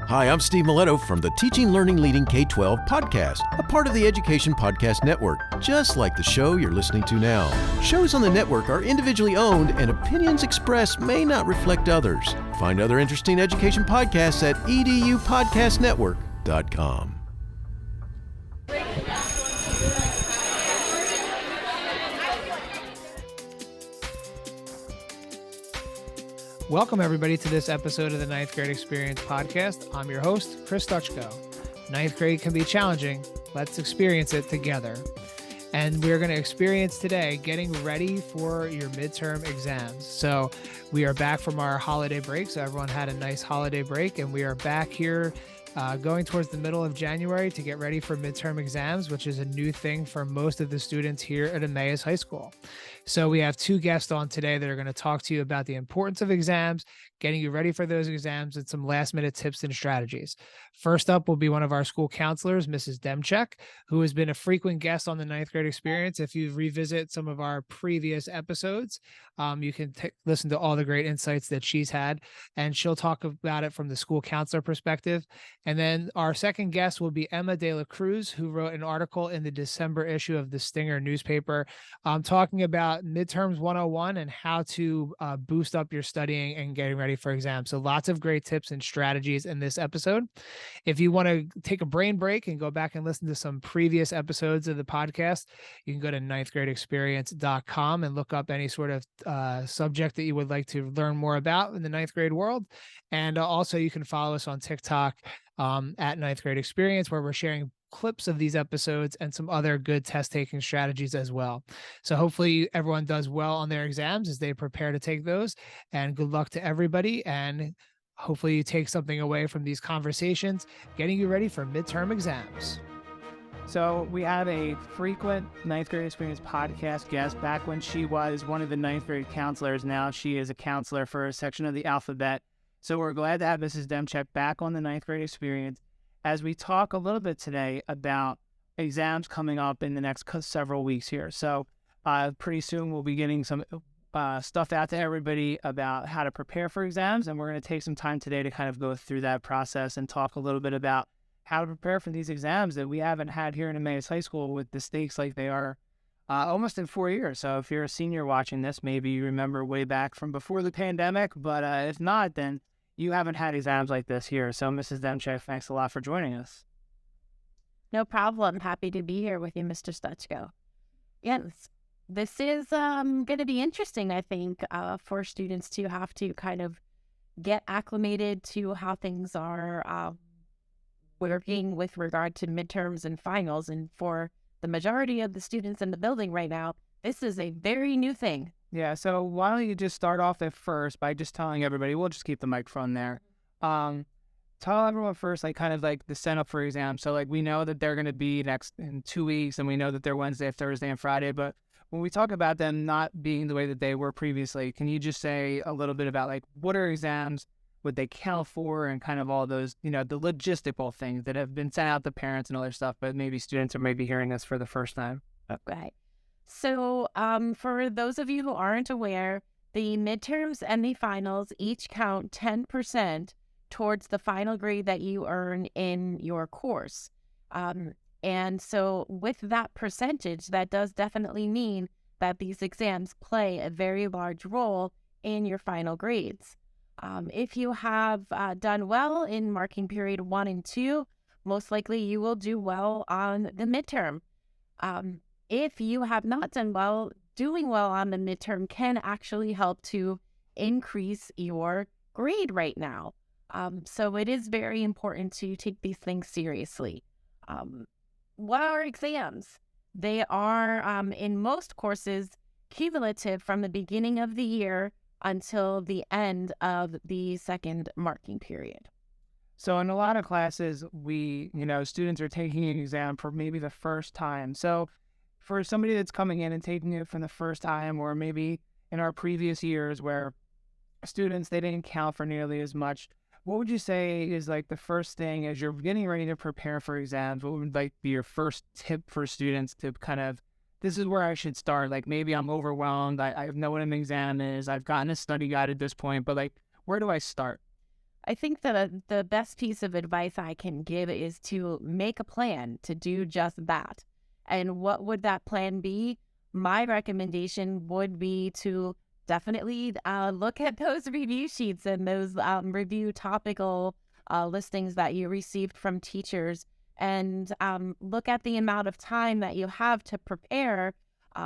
Hi, I'm Steve Miletto from the Teaching, Learning, Leading K-12 podcast, a part of the Education Podcast Network, just like the show you're listening to now. Shows on the network are individually owned, and opinions expressed may not reflect others. Find other interesting education podcasts at edupodcastnetwork.com. Welcome, everybody, to this episode of the Ninth Grade Experience podcast. I'm your host, Chris Dutchko. Ninth grade can be challenging. Let's experience it together. And we're going to experience today getting ready for your midterm exams. So we are back from our holiday break. So everyone had a nice holiday break, and we are back here going towards the middle of January to get ready for midterm exams, which is a new thing for most of the students here at Emmaus High School. So we have two guests on today that are going to talk to you about the importance of exams, getting you ready for those exams, and some last minute tips and strategies. First up will be one of our school counselors, Mrs. Demchak, who has been a frequent guest on the Ninth Grade Experience. If you revisit some of our previous episodes, you can listen to all the great insights that she's had, and she'll talk about it from the school counselor perspective. And then our second guest will be Emma de la Cruz, who wrote an article in the December issue of the Stinger newspaper talking about Midterms 101 and how to boost up your studying and getting ready for exams. So lots of great tips and strategies in this episode. If you want to take a brain break and go back and listen to some previous episodes of the podcast, you can go to ninthgradeexperience.com and look up any sort of subject that you would like to learn more about in the ninth grade world. And also you can follow us on TikTok at Ninth Grade Experience, where we're sharing clips of these episodes and some other good test taking strategies as well. So hopefully everyone does well on their exams as they prepare to take those, and good luck to everybody. And hopefully you take something away from these conversations, getting you ready for midterm exams. So we have a frequent Ninth Grade Experience podcast guest. Back when she was one of the ninth grade counselors, now she is a counselor for a section of the alphabet. So we're glad to have Mrs. Demchak back on the Ninth Grade Experience as we talk a little bit today about exams coming up in the next several weeks here. So pretty soon we'll be getting some stuff out to everybody about how to prepare for exams, and we're going to take some time today to kind of go through that process and talk a little bit about how to prepare for these exams that we haven't had here in Emmaus High School with the stakes like they are almost in 4 years. So if you're a senior watching this, maybe you remember way back from before the pandemic, but if not, then you haven't had exams like this here. So Mrs. Demchak, thanks a lot for joining us. No problem. Happy to be here with you, Mr. Stutchko. Yes, this is going to be interesting, I think, for students to have to kind of get acclimated to how things are working with regard to midterms and finals. And for the majority of the students in the building right now, this is a very new thing. Yeah, so why don't you just start off at first by just telling everybody, we'll just keep the microphone there. Tell everyone first, like kind of like the setup for exams. So like we know that they're going to be next in 2 weeks, and we know that they're Wednesday, Thursday, and Friday. But when we talk about them not being the way that they were previously, can you just say a little bit about like what are exams, what they count for, and kind of all those, you know, the logistical things that have been sent out to parents and other stuff, but maybe students are maybe hearing this for the first time. Okay. So for those of you who aren't aware, the midterms and the finals each count 10% towards the final grade that you earn in your course. And so with that percentage, that does definitely mean that these exams play a very large role in your final grades. If you have done well in marking period 1 and 2, most likely you will do well on the midterm. If you have not done well, doing well on the midterm can actually help to increase your grade right now. So it is very important to take these things seriously. What are exams? They are, in most courses, cumulative from the beginning of the year until the end of the second marking period. So in a lot of classes, students are taking an exam for maybe the first time. So for somebody that's coming in and taking it for the first time, or maybe in our previous years where students, they didn't count for nearly as much, what would you say is like the first thing as you're getting ready to prepare for exams? What would like be your first tip for students to kind of, this is where I should start? Like maybe I'm overwhelmed. I know what an exam is. I've gotten a study guide at this point, but like, where do I start? I think that the best piece of advice I can give is to make a plan to do just that. And what would that plan be? My recommendation would be to definitely look at those review sheets and those review topical listings that you received from teachers, and look at the amount of time that you have to prepare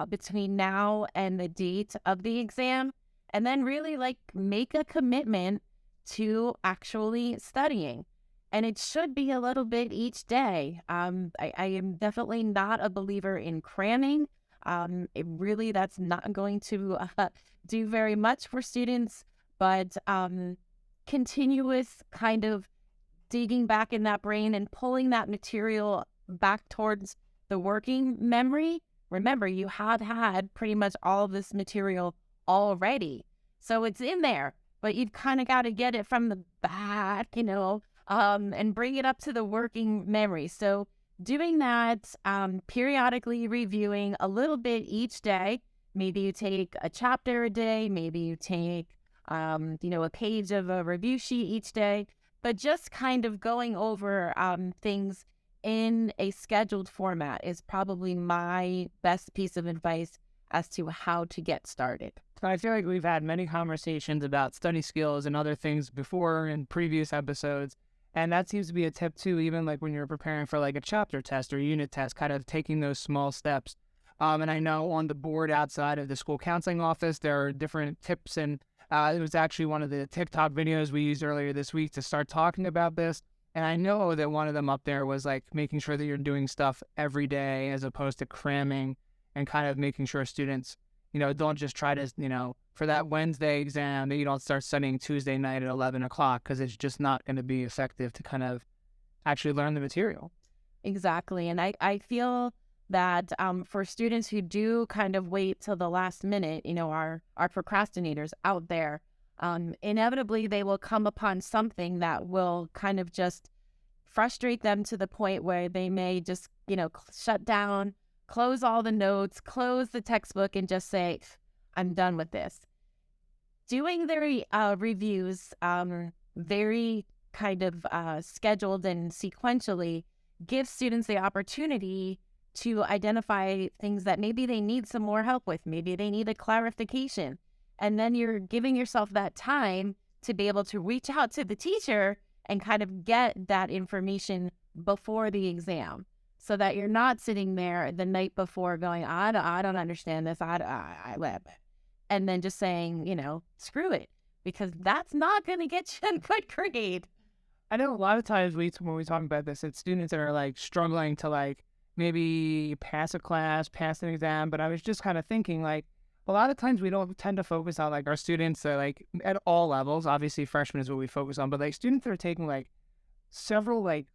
between now and the date of the exam, and then really make a commitment to actually studying. And it should be a little bit each day. I am definitely not a believer in cramming. That's not going to do very much for students, but continuous kind of digging back in that brain and pulling that material back towards the working memory. Remember, you have had pretty much all of this material already. So it's in there, but you've kind of got to get it from the back, and bring it up to the working memory. So doing that, periodically reviewing a little bit each day. Maybe you take a chapter a day, maybe you take, a page of a review sheet each day, but just kind of going over things in a scheduled format is probably my best piece of advice as to how to get started. I feel like we've had many conversations about study skills and other things before in previous episodes. And that seems to be a tip too, even like when you're preparing for like a chapter test or unit test, kind of taking those small steps. And I know on the board outside of the school counseling office, there are different tips. And it was actually one of the TikTok videos we used earlier this week to start talking about this. And I know that one of them up there was like making sure that you're doing stuff every day as opposed to cramming, and kind of making sure students, don't just try to, for that Wednesday exam, that you don't start studying Tuesday night at 11 o'clock, because it's just not going to be effective to kind of actually learn the material. Exactly. And I feel that for students who do kind of wait till the last minute, our procrastinators out there, inevitably they will come upon something that will kind of just frustrate them to the point where they may just, shut down, close all the notes, close the textbook, and just say, I'm done with this. Doing their reviews very kind of scheduled and sequentially gives students the opportunity to identify things that maybe they need some more help with. Maybe they need a clarification. And then you're giving yourself that time to be able to reach out to the teacher and kind of get that information before the exam, so that you're not sitting there the night before going, I don't understand this, and then just saying, screw it, because that's not going to get you a good grade. I know a lot of times when we talk about this, it's students that are like struggling to like maybe pass a class, pass an exam. But I was just kind of thinking, like, a lot of times we don't tend to focus on like our students that like at all levels. Obviously, freshmen is what we focus on, but like students that are taking like several like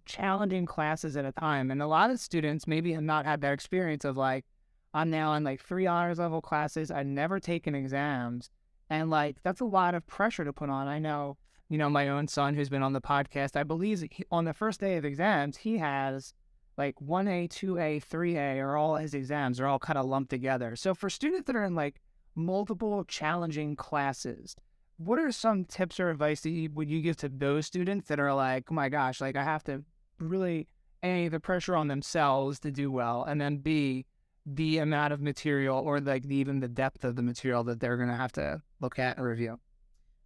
challenging classes at a time. And a lot of students maybe have not had that experience of like, I'm now in like 3 honors level classes. I've never taken exams. And like, that's a lot of pressure to put on. I know, my own son who's been on the podcast, I believe on the first day of exams, he has like 1A, 2A, 3A are all his exams. They're all kind of lumped together. So for students that are in like multiple challenging classes, what are some tips or advice that would you give to those students that are like, oh my gosh, like I have to really, A, the pressure on themselves to do well, and then B, the amount of material or like even the depth of the material that they're going to have to look at and review?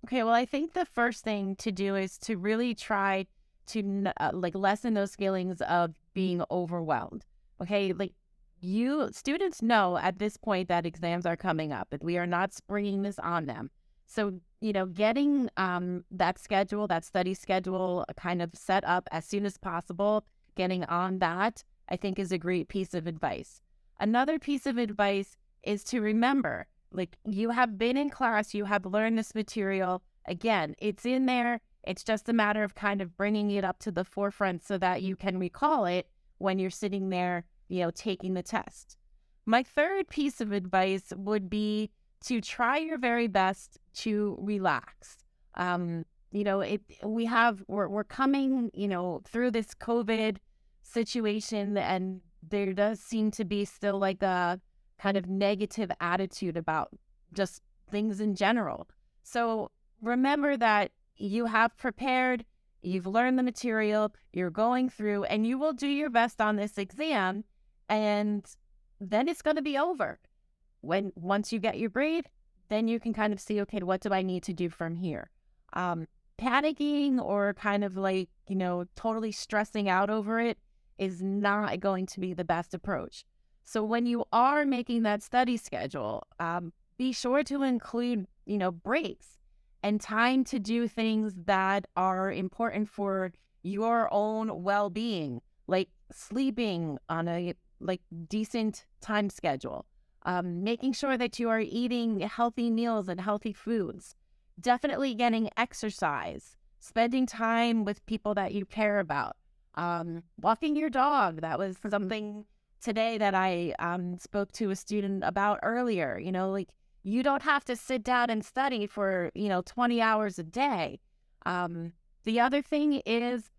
Okay, well, I think the first thing to do is to really try to lessen those feelings of being overwhelmed. Okay, like students know at this point that exams are coming up, and we are not springing this on them. So, getting that schedule, that study schedule kind of set up as soon as possible, getting on that, I think is a great piece of advice. Another piece of advice is to remember, like, you have been in class, you have learned this material. Again, it's in there. It's just a matter of kind of bringing it up to the forefront so that you can recall it when you're sitting there, taking the test. My third piece of advice would be to try your very best to relax. We're coming, through this COVID situation, and there does seem to be still like a kind of negative attitude about just things in general. So remember that you have prepared, you've learned the material, you're going through, and you will do your best on this exam, and then it's going to be over. Once you get your grade, then you can kind of see, okay, what do I need to do from here? Panicking or kind of like, totally stressing out over it is not going to be the best approach. So when you are making that study schedule, be sure to include, breaks and time to do things that are important for your own well-being, like sleeping on a decent time schedule, making sure that you are eating healthy meals and healthy foods, definitely getting exercise, spending time with people that you care about, walking your dog. That was something today that I spoke to a student about earlier. You don't have to sit down and study for 20 hours a day. The other thing is,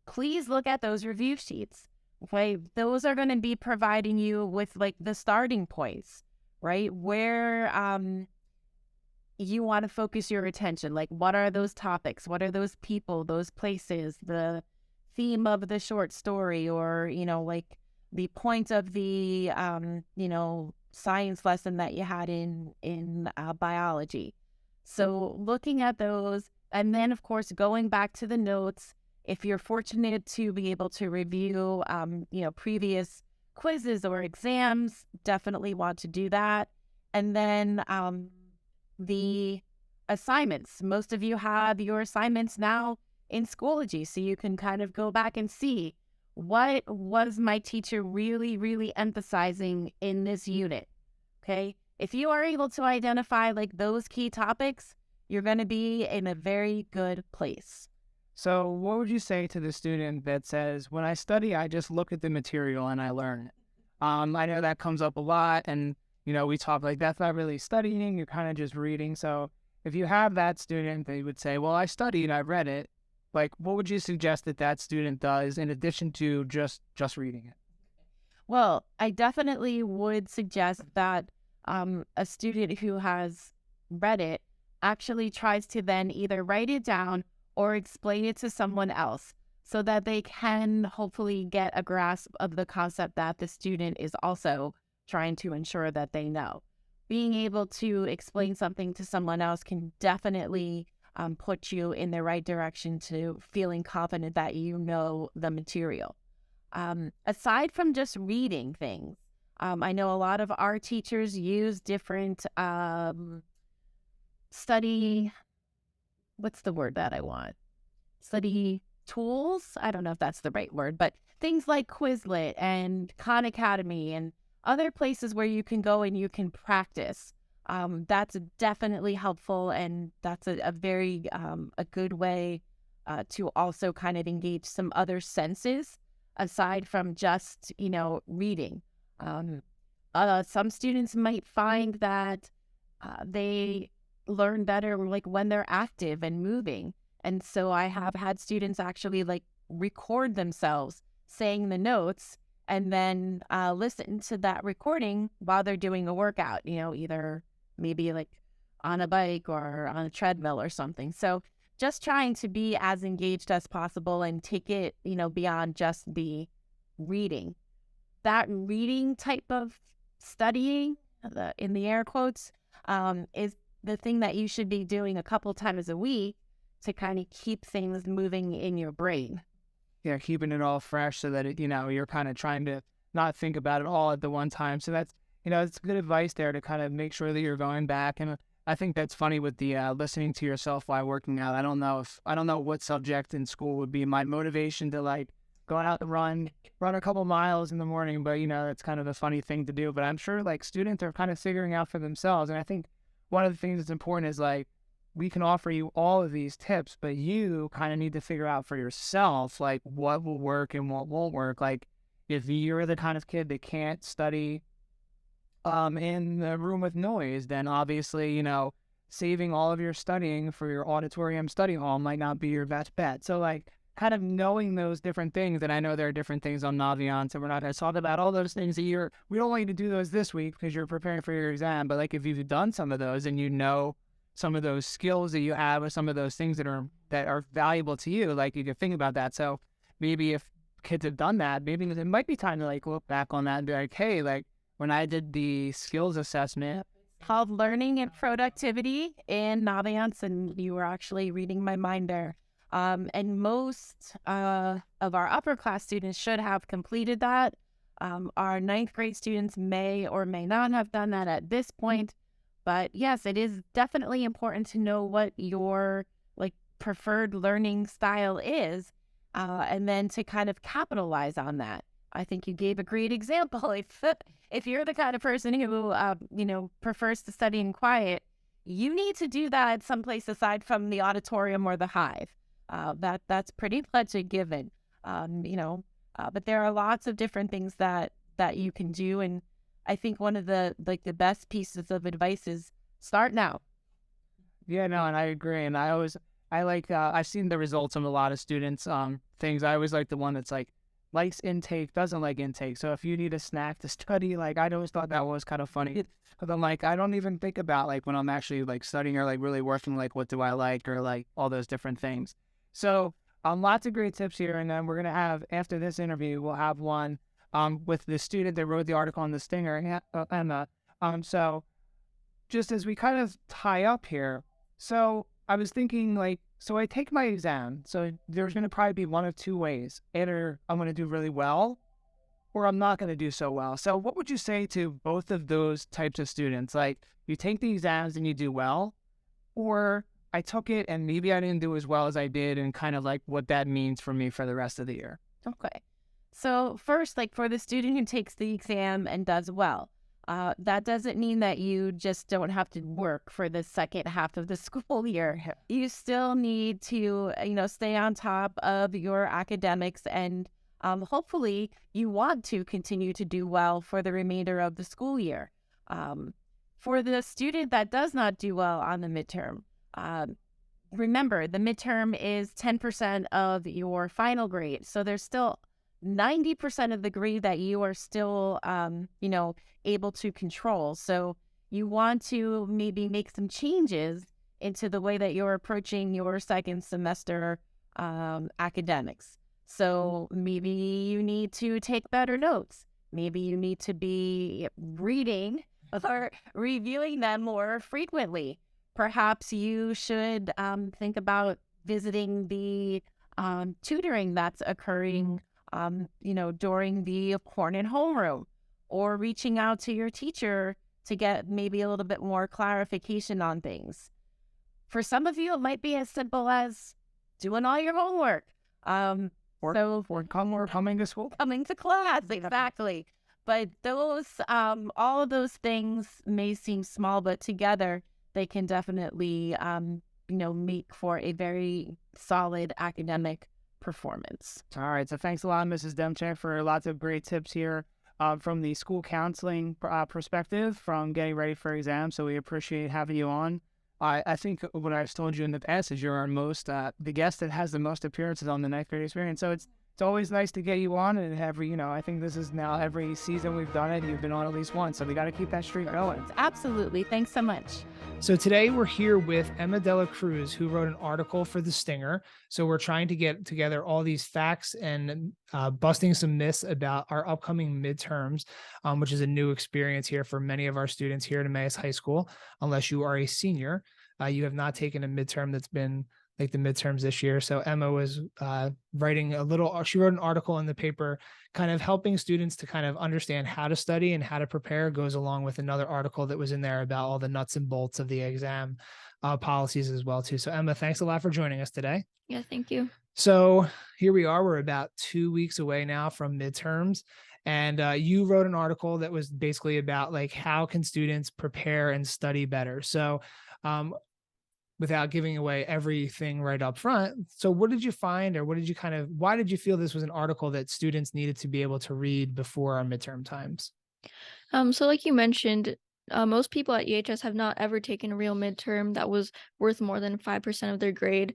please look at those review sheets. Okay, those are going to be providing you with the starting points, right? Where you want to focus your attention. Like, what are those topics? What are those people, those places, the theme of the short story, or, the point of the, science lesson that you had in biology. So looking at those, and then, of course, going back to the notes. If you're fortunate to be able to review, previous quizzes or exams, definitely want to do that. And then the assignments. Most of you have your assignments now in Schoology, so you can kind of go back and see what was my teacher really, really emphasizing in this unit. Okay? If you are able to identify those key topics, you're going to be in a very good place. So what would you say to the student that says, when I study, I just look at the material and I learn it? I know that comes up a lot, and, we talk that's not really studying, you're kind of just reading. So if you have that student, they would say, well, I studied, I read it. What would you suggest that student does in addition to just reading it? Well, I definitely would suggest that a student who has read it actually tries to then either write it down or explain it to someone else, so that they can hopefully get a grasp of the concept that the student is also trying to ensure that they know. Being able to explain something to someone else can definitely put you in the right direction to feeling confident that you know the material. Aside from just reading things, I know a lot of our teachers use different study... what's the word that I want? Study tools? I don't know if that's the right word, but things like Quizlet and Khan Academy and other places where you can go and you can practice. That's definitely helpful, and that's a very a good way to also kind of engage some other senses aside from just, reading. Some students might find that they learn better when they're active and moving. And so I have had students actually record themselves saying the notes and then listen to that recording while they're doing a workout, either maybe on a bike or on a treadmill or something. So just trying to be as engaged as possible and take it, beyond just the reading. That reading type of studying, in the air quotes, is the thing that you should be doing a couple times a week to kind of keep things moving in your brain. Yeah, keeping it all fresh so that you're kind of trying to not think about it all at the one time. So that's, it's good advice there to kind of make sure that you're going back. And I think that's funny with the listening to yourself while working out. I don't know what subject in school would be my motivation to go out and run a couple miles in the morning, but it's kind of a funny thing to do. But I'm sure students are kind of figuring out for themselves. And I think one of the things that's important is we can offer you all of these tips, but you kind of need to figure out for yourself what will work and what won't work. If you're the kind of kid that can't study in the room with noise, then obviously saving all of your studying for your auditorium study hall might not be your best bet. So kind of knowing those different things, and I know there are different things on Naviance, so we're not going to talk about all those things that we don't want you to do those this week because you're preparing for your exam, but if you've done some of those and some of those skills that you have or some of those things that are valuable to you. Like you can think about that. So maybe if kids have done that, maybe it might be time to like look back on that and be like, hey, like when I did the skills assessment, Called Learning and Productivity in Naviance, and you were actually reading my mind there. And most of our upper class students should have completed that. Our ninth grade students may or may not have done that at this point. But yes, it is definitely important to know what your like preferred learning style is, and then to kind of capitalize on that. I think you gave a great example. If you're the kind of person who prefers to study in quiet, you need to do that someplace aside from the auditorium or the hive. That's pretty much a given. But there are lots of different things that you can do, and I think one of the best pieces of advice is start now. Yeah, no, and I agree. And I've seen the results of a lot of students. Things I always like the one that's like likes intake, doesn't like intake. So if you need a snack to study, like I always thought that was kind of funny. But I'm like, I don't even think about like when I'm actually like studying or like really working, like what do I like or like all those different things. So lots of great tips here. And then we're gonna have after this interview, we'll have one with the student that wrote the article on the Stinger, Emma. So just as we kind of tie up here, so I was thinking like, so I take my exam. So there's going to probably be one of two ways. Either I'm going to do really well or I'm not going to do so well. So what would you say to both of those types of students? Like you take the exams and you do well, or I took it and maybe I didn't do as well as I did, and kind of like what that means for me for the rest of the year. Okay. So first, like for the student who takes the exam and does well, that doesn't mean that you just don't have to work for the second half of the school year. You still need to, stay on top of your academics, and hopefully you want to continue to do well for the remainder of the school year. For the student that does not do well on the midterm, remember the midterm is 10% of your final grade. So there's still 90% of the grade that you are still, able to control. So you want to maybe make some changes into the way that you're approaching your second semester academics. So maybe you need to take better notes. Maybe you need to be reading or reviewing them more frequently. Perhaps you should think about visiting the tutoring that's occurring during the Hornet homeroom, or reaching out to your teacher to get maybe a little bit more clarification on things. For some of you, it might be as simple as doing all your homework. Or coming to school. Coming to class, exactly. But those, all of those things may seem small, but together they can definitely, make for a very solid academic performance. All right. So thanks a lot, Mrs. Demchak, for lots of great tips here from the school counseling perspective from getting ready for exams. So we appreciate having you on. I think what I've told you in the past is you're our the guest that has the most appearances on the ninth grade experience. So it's always nice to get you on, and I think this is now every season we've done it, you've been on at least once. So we got to keep that streak going. Absolutely. Thanks so much. So today we're here with Emma Cruz, who wrote an article for the Stinger. So we're trying to get together all these facts and busting some myths about our upcoming midterms, which is a new experience here for many of our students here at Emmaus High School. Unless you are a senior, you have not taken a midterm that's been like the midterms this year. So Emma was she wrote an article in the paper kind of helping students to kind of understand how to study and how to prepare, goes along with another article that was in there about all the nuts and bolts of the exam policies as well too. So Emma, thanks a lot for joining us today. Yeah, thank you. So here we are, we're about 2 weeks away now from midterms. And you wrote an article that was basically about like, how can students prepare and study better? So without giving away everything right up front. So what did you find, or why did you feel this was an article that students needed to be able to read before our midterm times? So like you mentioned, most people at EHS have not ever taken a real midterm that was worth more than 5% of their grade.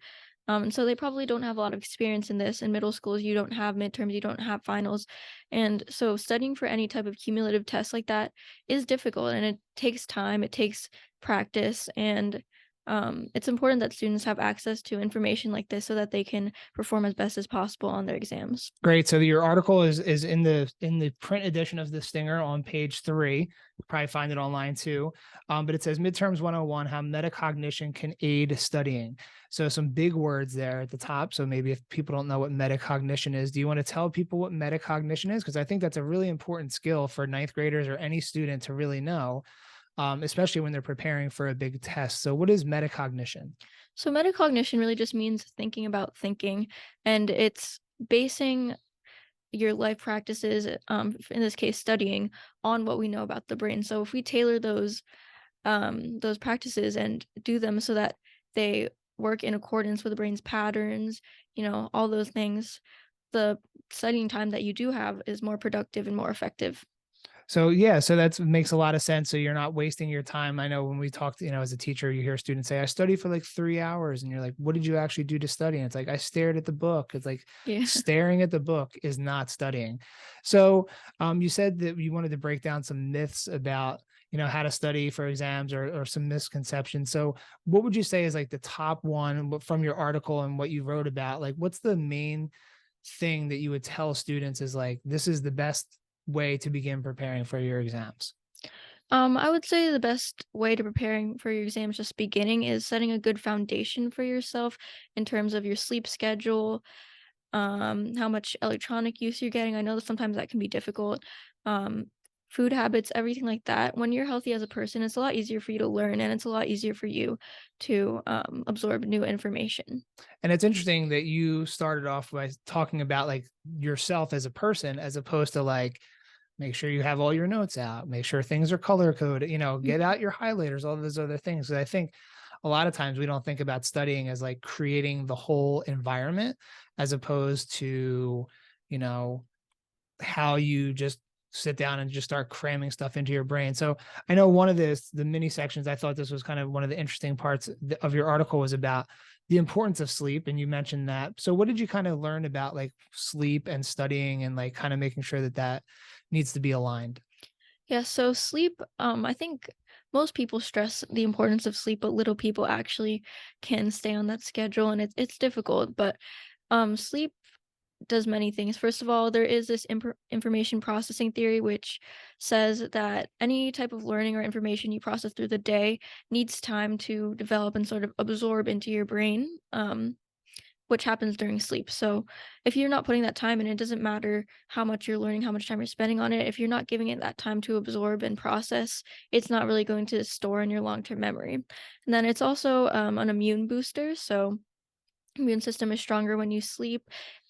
So they probably don't have a lot of experience in this. In middle schools, you don't have midterms, you don't have finals. And so studying for any type of cumulative test like that is difficult, and it takes time, it takes practice. And It's important that students have access to information like this so that they can perform as best as possible on their exams. Great. So your article is in the print edition of the Stinger on page 3. You'll probably find it online too. But it says Midterms 101, how metacognition can aid studying. So some big words there at the top. So maybe if people don't know what metacognition is, do you want to tell people what metacognition is? Because I think that's a really important skill for ninth graders or any student to really know, especially when they're preparing for a big test. So what is metacognition? So metacognition really just means thinking about thinking, and it's basing your life practices, in this case studying, on what we know about the brain. So if we tailor those practices and do them so that they work in accordance with the brain's patterns, all those things, the studying time that you do have is more productive and more effective. So yeah, so that makes a lot of sense. So you're not wasting your time. I know when we talked, as a teacher, you hear students say, I study for like 3 hours. And you're like, what did you actually do to study? And it's like, I stared at the book. It's like Yeah. staring at the book is not studying. So you said that you wanted to break down some myths about, how to study for exams or some misconceptions. So what would you say is like the top one from your article and what you wrote about? Like, what's the main thing that you would tell students is like, this is the best way to begin preparing for your exams? I would say the best way to preparing for your exams just beginning is setting a good foundation for yourself in terms of your sleep schedule, how much electronic use you're getting. I know that sometimes that can be difficult. Food habits, everything like that. When you're healthy as a person, it's a lot easier for you to learn, and it's a lot easier for you to absorb new information. And it's interesting that you started off by talking about like yourself as a person, as opposed to like, make sure you have all your notes out, make sure things are color coded, get out your highlighters, all those other things. So I think a lot of times we don't think about studying as like creating the whole environment, as opposed to, how you just sit down and just start cramming stuff into your brain. So I know one of the mini sections, I thought this was kind of one of the interesting parts of your article was about the importance of sleep. And you mentioned that. So what did you kind of learn about like sleep and studying and like kind of making sure that that needs to be aligned? Yeah, so sleep, I think most people stress the importance of sleep, but little people actually can stay on that schedule, and it's difficult. But sleep does many things. First of all, there is this information processing theory, which says that any type of learning or information you process through the day needs time to develop and sort of absorb into your brain, which happens during sleep. So if you're not putting that time in, it doesn't matter how much you're learning, how much time you're spending on it. If you're not giving it that time to absorb and process, it's not really going to store in your long-term memory. And then it's also an immune booster. So immune system is stronger when you sleep.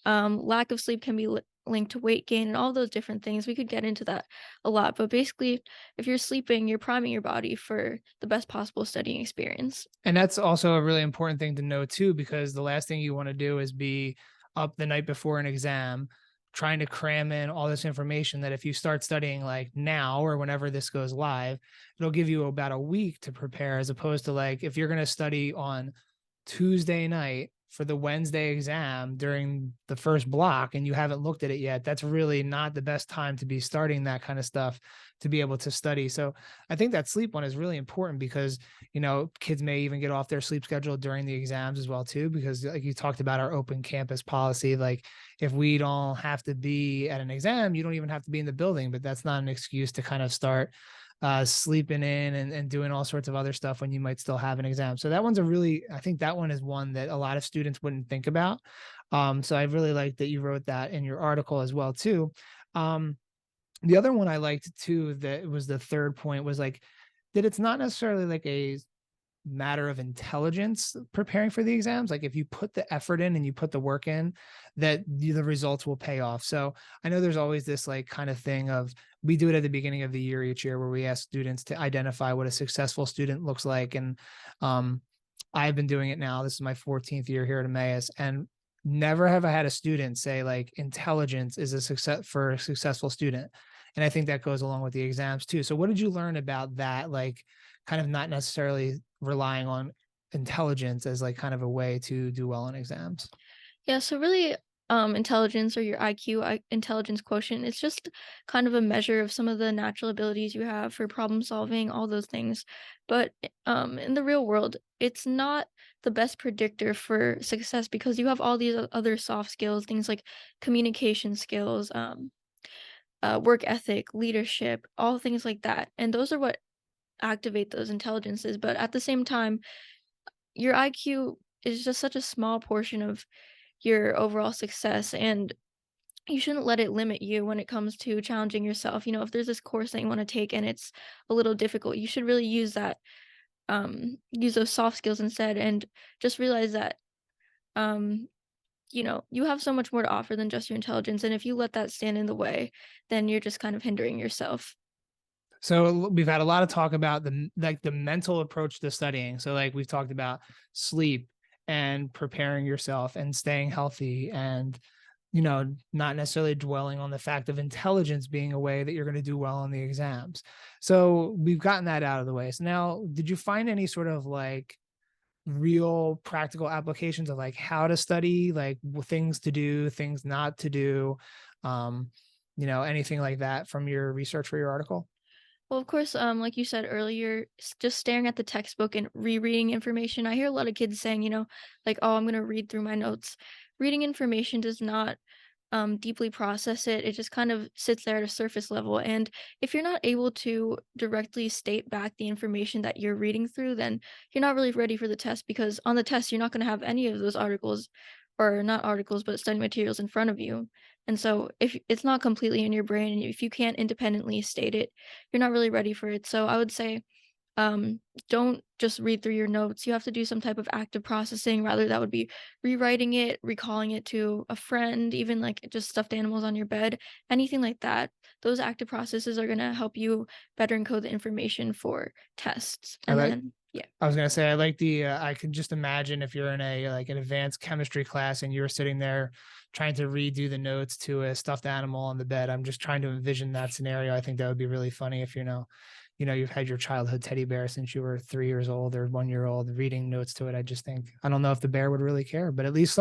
Lack of sleep can be linked to weight gain and all those different things. We could get into that a lot, but basically, if you're sleeping, you're priming your body for the best possible studying experience. And that's also a really important thing to know too, because the last thing you want to do is be up the night before an exam trying to cram in all this information that if you start studying like now or whenever this goes live, it'll give you about a week to prepare, as opposed to like if you're going to study on Tuesday night for the Wednesday exam during the first block and you haven't looked at it yet, that's really not the best time to be starting that kind of stuff to be able to study. So I think that sleep one is really important because, kids may even get off their sleep schedule during the exams as well too, because like you talked about our open campus policy, like if we don't have to be at an exam, you don't even have to be in the building, but that's not an excuse to kind of start sleeping in and doing all sorts of other stuff when you might still have an exam. So that one's I think that one is one that a lot of students wouldn't think about. So I really like that you wrote that in your article as well too. The other one I liked too, that was the third point, was like that it's not necessarily like a matter of intelligence preparing for the exams. Like if you put the effort in and you put the work in, that the results will pay off. So I know there's always this like kind of thing of, we do it at the beginning of the year each year where we ask students to identify what a successful student looks like. And I've been doing it now. This is my 14th year here at Emmaus, and never have I had a student say like intelligence is a success for a successful student. And I think that goes along with the exams too. So what did you learn about that? Like kind of not necessarily relying on intelligence as like kind of a way to do well in exams. Yeah, so really, intelligence, or your IQ, intelligence quotient, it's just kind of a measure of some of the natural abilities you have for problem solving, all those things. But in the real world, it's not the best predictor for success because you have all these other soft skills, things like communication skills, work ethic, leadership, all things like that. And those are what activate those intelligences. But at the same time, your IQ is just such a small portion of your overall success. And you shouldn't let it limit you when it comes to challenging yourself. If there's this course that you want to take and it's a little difficult, you should really use those soft skills instead, and just realize that um you have so much more to offer than just your intelligence, and if you let that stand in the way, then you're just kind of hindering yourself. So we've had a lot of talk about the mental approach to studying. So like we've talked about sleep and preparing yourself and staying healthy and not necessarily dwelling on the fact of intelligence being a way that you're going to do well on the exams. So we've gotten that out of the way. So now, did you find any sort of like real practical applications of like how to study, like things to do, things not to do, anything like that from your research for your article? Well, of course, like you said earlier, just staring at the textbook and rereading information. I hear a lot of kids saying, like, oh, I'm going to read through my notes. Reading information does not deeply process it. It just kind of sits there at a surface level. And if you're not able to directly state back the information that you're reading through, then you're not really ready for the test, because on the test, you're not going to have any of those articles, or not articles, but study materials in front of you. And so if it's not completely in your brain and if you can't independently state it, you're not really ready for it. So I would say, um, don't just read through your notes. You have to do some type of active processing. Rather, that would be rewriting it, recalling it to a friend, even like just stuffed animals on your bed, anything like that. Those active processes are going to help you better encode the information for tests. I And like then, yeah. I was gonna say I like I could just imagine if you're in an advanced chemistry class and you're sitting there trying to redo the notes to a stuffed animal on the bed. I'm just trying to envision that scenario. I think that would be really funny if you've had your childhood teddy bear since you were 3 years old or 1 year old reading notes to it. I don't know if the bear would really care, but at least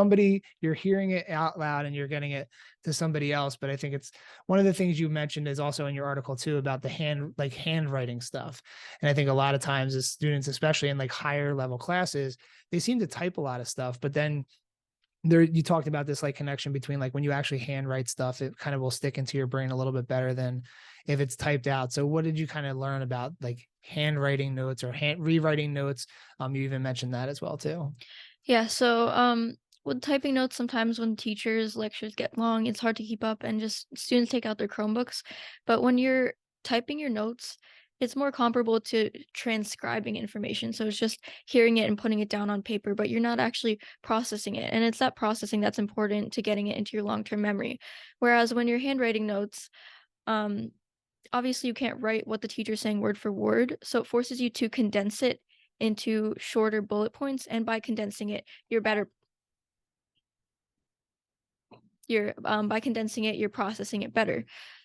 you're hearing it out loud and you're getting it to somebody else. But I think it's one of the things you mentioned is also in your article too about the handwriting stuff. And I think a lot of times as students, especially in like higher level classes, they seem to type a lot of stuff, but then you talked about this like connection between like when you actually handwrite stuff, it kind of will stick into your brain a little bit better than if it's typed out. So what did you kind of learn about like handwriting notes or rewriting notes? You even mentioned that as well too. Yeah. So, with typing notes, sometimes when teachers' lectures get long, it's hard to keep up and just students take out their Chromebooks. But when you're typing your notes, it's more comparable to transcribing information. So it's just hearing it and putting it down on paper, but you're not actually processing it. And it's that processing that's important to getting it into your long-term memory. Whereas when you're handwriting notes, um, obviously you can't write what the teacher's saying word for word. So it forces you to condense it into shorter bullet points. And by condensing it, by condensing it, you're processing it better.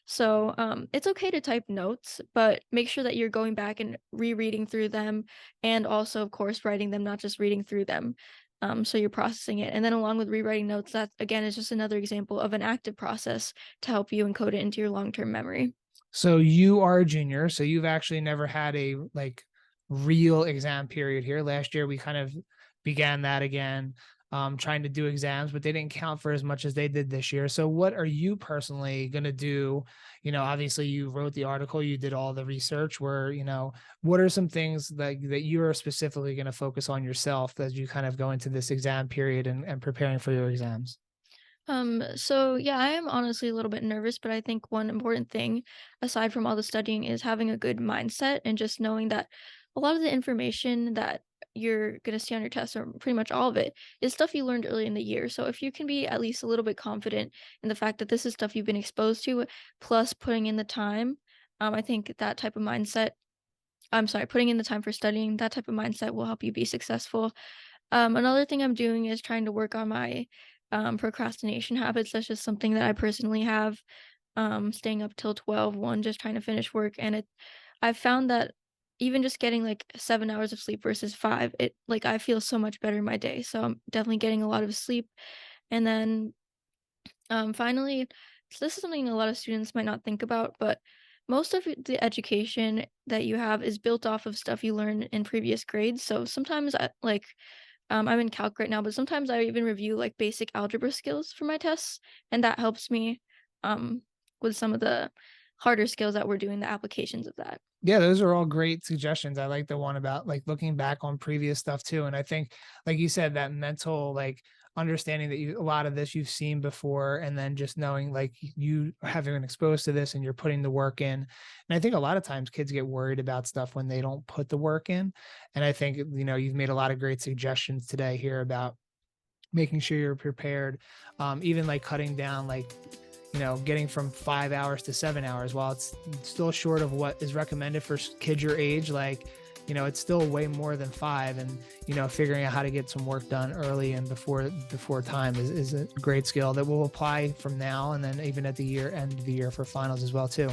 So it's okay to type notes, but make sure that you're going back and rereading through them, and also, of course, writing them, not just reading through them. So you're processing it, and then along with rewriting notes, that again is just another example of an active process to help you encode it into your long-term memory. So you are a junior, so you've actually never had a like real exam period here. Last year we kind of began that again, trying to do exams, but they didn't count for as much as they did this year. So what are you personally going to do? Obviously you wrote the article, you did all the research what are some things that you're specifically going to focus on yourself as you kind of go into this exam period and preparing for your exams? So yeah, I am honestly a little bit nervous, but I think one important thing, aside from all the studying, is having a good mindset and just knowing that a lot of the information that you're gonna see on your test, or pretty much all of it, is stuff you learned early in the year. So if you can be at least a little bit confident in the fact that this is stuff you've been exposed to, plus putting in the time, I think that type of mindset, I'm sorry, putting in the time for studying, that type of mindset will help you be successful. Another thing I'm doing is trying to work on my procrastination habits. That's just something that I personally have. Staying up till 12, 1, just trying to finish work. And I've found that even just getting like 7 hours of sleep versus 5, I feel so much better in my day. So I'm definitely getting a lot of sleep. And then finally, so this is something a lot of students might not think about, but most of the education that you have is built off of stuff you learned in previous grades. So sometimes I'm in calc right now, but sometimes I even review like basic algebra skills for my tests, and that helps me um, with some of the harder skills that we're doing the applications of that. Yeah, those are all great suggestions. I like the one about like looking back on previous stuff too. And I think, like you said, that mental like understanding that a lot of this you've seen before, and then just knowing like you having been exposed to this and you're putting the work in. And I think a lot of times kids get worried about stuff when they don't put the work in. And I think, you've made a lot of great suggestions today here about making sure you're prepared, even like cutting down like getting from 5 hours to 7 hours. While it's still short of what is recommended for kids your age, like it's still way more than 5. And figuring out how to get some work done early and before time is a great skill that will apply from now and then even at the end of the year for finals as well too.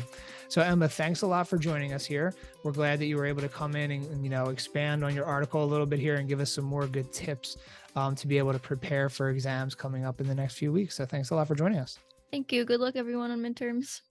So Emma, thanks a lot for joining us here. We're glad that you were able to come in and expand on your article a little bit here and give us some more good tips to be able to prepare for exams coming up in the next few weeks. So thanks a lot for joining us. Thank you. Good luck everyone on midterms.